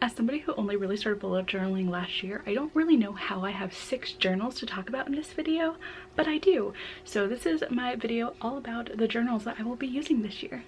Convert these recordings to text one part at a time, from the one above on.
As somebody who only really started bullet journaling last year, I don't really know how I have 6 journals to talk about in this video, but I do. So this is my video all about the journals that I will be using this year.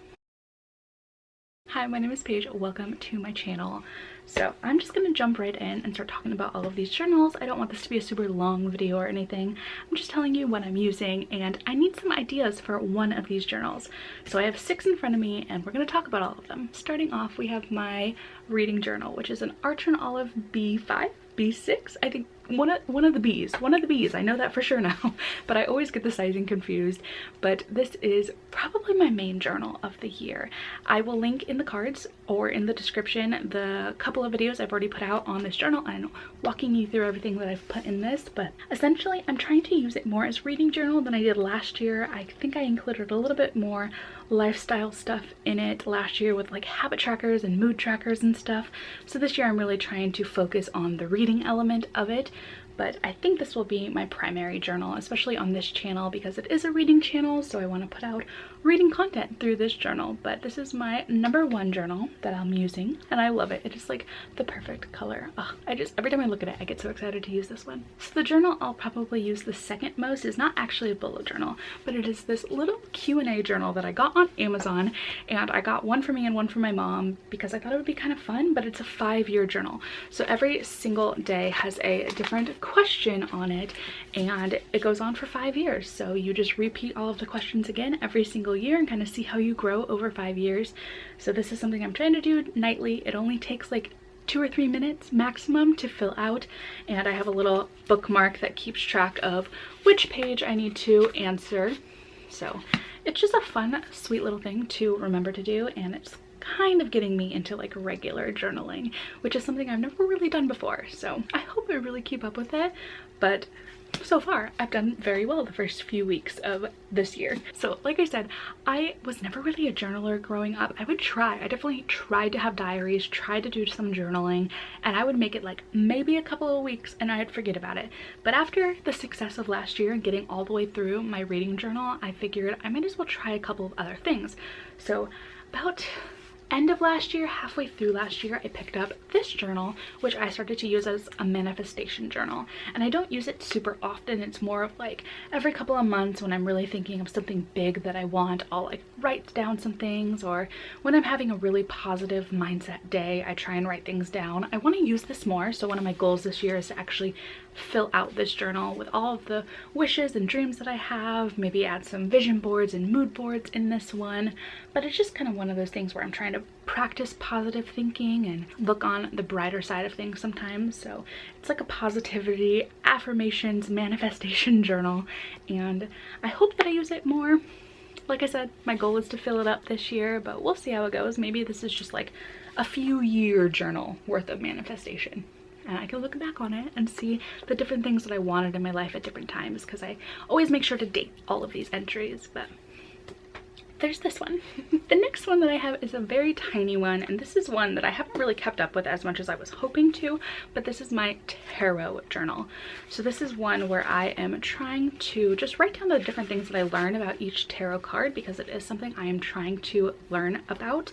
Hi, my name is Paige. Welcome to my channel. So I'm just gonna jump right in and start talking about all of these journals. I don't want this to be a super long video or anything. I'm just telling you what I'm using, and I need some ideas for one of these journals. So I have 6 in front of me and we're gonna talk about all of them. Starting off, we have my reading journal, which is an Arch and Olive B5, B6, I think. One of the B's. I know that for sure now, but I always get the sizing confused. But this is probably my main journal of the year. I will link in the cards or in the description the couple of videos I've already put out on this journal and walking you through everything that I've put in this. But essentially, I'm trying to use it more as reading journal than I did last year. I think I included a little bit more lifestyle stuff in it last year with like habit trackers and mood trackers and stuff. So this year I'm really trying to focus on the reading element of it. But I think this will be my primary journal, especially on this channel because it is a reading channel, so I want to put out reading content through this journal. But this is my #1 journal that I'm using, and I love it. It is like the perfect color. Ugh, every time I look at it, I get so excited to use this one. So the journal I'll probably use the second most is not actually a bullet journal, but it is this little Q&A journal that I got on Amazon, and I got one for me and one for my mom because I thought it would be kind of fun. But it's a 5-year journal, so every single day has a different question on it, and it goes on for 5 years. So you just repeat all of the questions again every single year and kind of see how you grow over 5 years. So this is something I'm trying to do nightly. It only takes like 2 or 3 minutes maximum to fill out, and I have a little bookmark that keeps track of which page I need to answer. So it's just a fun, sweet little thing to remember to do, and it's kind of getting me into like regular journaling, which is something I've never really done before. So I hope I really keep up with it, but so far I've done very well the first few weeks of this year. So like I said, I was never really a journaler growing up. I definitely tried to have diaries, tried to do some journaling, and I would make it like maybe a couple of weeks and I'd forget about it. But after the success of last year and getting all the way through my reading journal, I figured I might as well try a couple of other things. So about end of last year, halfway through last year, I picked up this journal, which I started to use as a manifestation journal. And I don't use it super often. It's more of like every couple of months when I'm really thinking of something big that I want, I'll like write down some things, or when I'm having a really positive mindset day, I try and write things down. I want to use this more, so one of my goals this year is to actually fill out this journal with all of the wishes and dreams that I have, maybe add some vision boards and mood boards in this one. But it's just kind of one of those things where I'm trying to practice positive thinking and look on the brighter side of things sometimes. So it's like a positivity, affirmations, manifestation journal, and I hope that I use it more. Like I said, my goal is to fill it up this year, but we'll see how it goes. Maybe this is just like a few year journal worth of manifestation, and I can look back on it and see the different things that I wanted in my life at different times, because I always make sure to date all of these entries. But there's this one. The next one that I have is a very tiny one, and this is one that I haven't really kept up with as much as I was hoping to, but this is my tarot journal. So this is one where I am trying to just write down the different things that I learn about each tarot card, because it is something I am trying to learn about,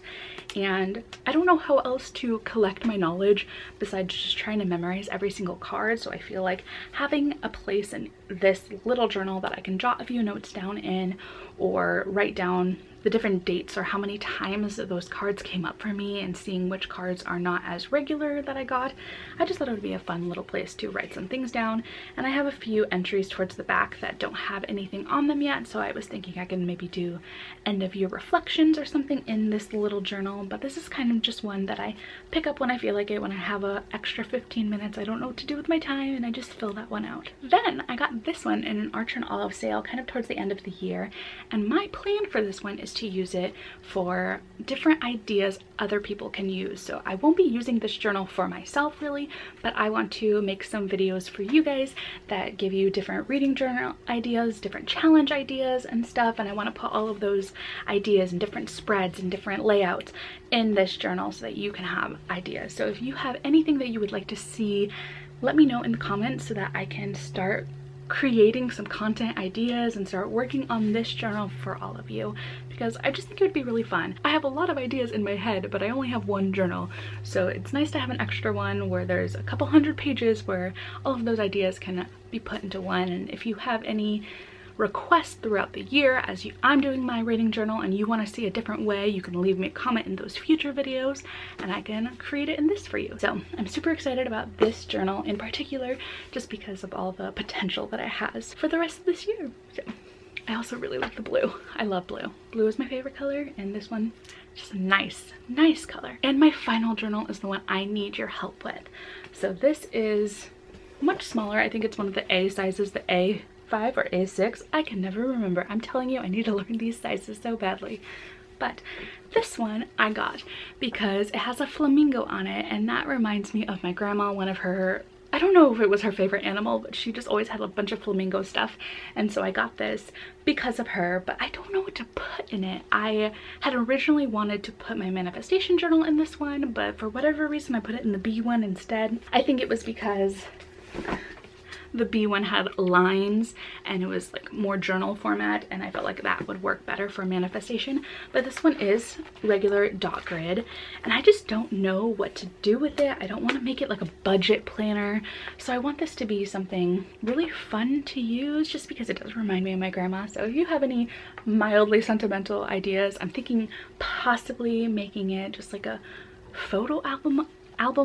and I don't know how else to collect my knowledge besides just trying to memorize every single card. So I feel like having a place in this little journal that I can jot a few notes down in, or write down the different dates or how many times those cards came up for me, and seeing which cards are not as regular that I got. I just thought it would be a fun little place to write some things down, and I have a few entries towards the back that don't have anything on them yet, so I was thinking I can maybe do end of year reflections or something in this little journal. But this is kind of just one that I pick up when I feel like it, when I have a extra 15 minutes, I don't know what to do with my time, and I just fill that one out. Then I got this one in an Arch and Olive sale kind of towards the end of the year, and my plan for this one is to use it for different ideas other people can use. So I won't be using this journal for myself really, but I want to make some videos for you guys that give you different reading journal ideas, different challenge ideas and stuff, and I want to put all of those ideas in different spreads and different layouts in this journal so that you can have ideas. So if you have anything that you would like to see, let me know in the comments so that I can start creating some content ideas and start working on this journal for all of you, because I just think it would be really fun. I have a lot of ideas in my head, but I only have one journal, so it's nice to have an extra one where there's a couple hundred pages where all of those ideas can be put into one. And if you have any requests throughout the year as I'm doing my reading journal and you want to see a different way, you can leave me a comment in those future videos and I can create it in this for you. So I'm super excited about this journal in particular, just because of all the potential that it has for the rest of this year. So I also really like the blue. I love blue. Blue is my favorite color, and this one just a nice color. And my final journal is the one I need your help with. So this is much smaller. I think it's one of the A sizes, the A5 or A6. I can never remember. I'm telling you, I need to learn these sizes so badly. But this one I got because it has a flamingo on it, and that reminds me of my grandma. One of her, I don't know if it was her favorite animal, but she just always had a bunch of flamingo stuff, and so I got this because of her. But I don't know what to put in it. I had originally wanted to put my manifestation journal in this one, but for whatever reason I put it in the B one instead. I think it was because the B one had lines and it was like more journal format, and I felt like that would work better for manifestation. But this one is regular dot grid, and I just don't know what to do with it. I don't want to make it like a budget planner, so I want this to be something really fun to use, just because it does remind me of my grandma. So if you have any mildly sentimental ideas, I'm thinking possibly making it just like a photo album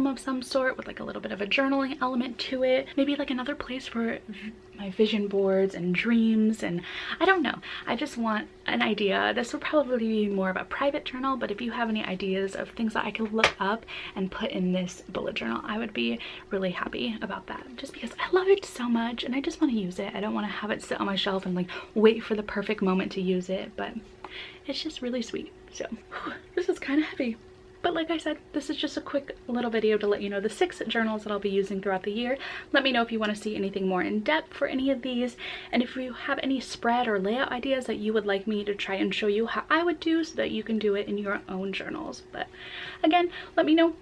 of some sort with like a little bit of a journaling element to it, maybe like another place for my vision boards and dreams, and I don't know, I just want an idea. This will probably be more of a private journal, but if you have any ideas of things that I could look up and put in this bullet journal, I would be really happy about that, just because I love it so much and I just want to use it. I don't want to have it sit on my shelf and like wait for the perfect moment to use it, but it's just really sweet. So this is kind of heavy. But like I said, this is just a quick little video to let you know the 6 journals that I'll be using throughout the year. Let me know if you want to see anything more in depth for any of these, and if you have any spread or layout ideas that you would like me to try and show you how I would do, so that you can do it in your own journals. But again, let me know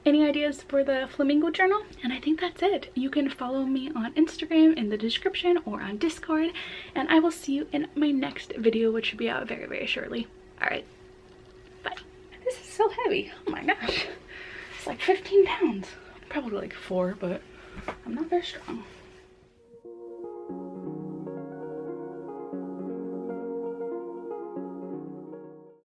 any ideas for the flamingo journal, and I think that's it. You can follow me on Instagram in the description or on Discord, and I will see you in my next video, which should be out very shortly. All right, bye. This is so heavy. Oh my gosh. It's like 15 pounds. Probably like 4, but I'm not very strong.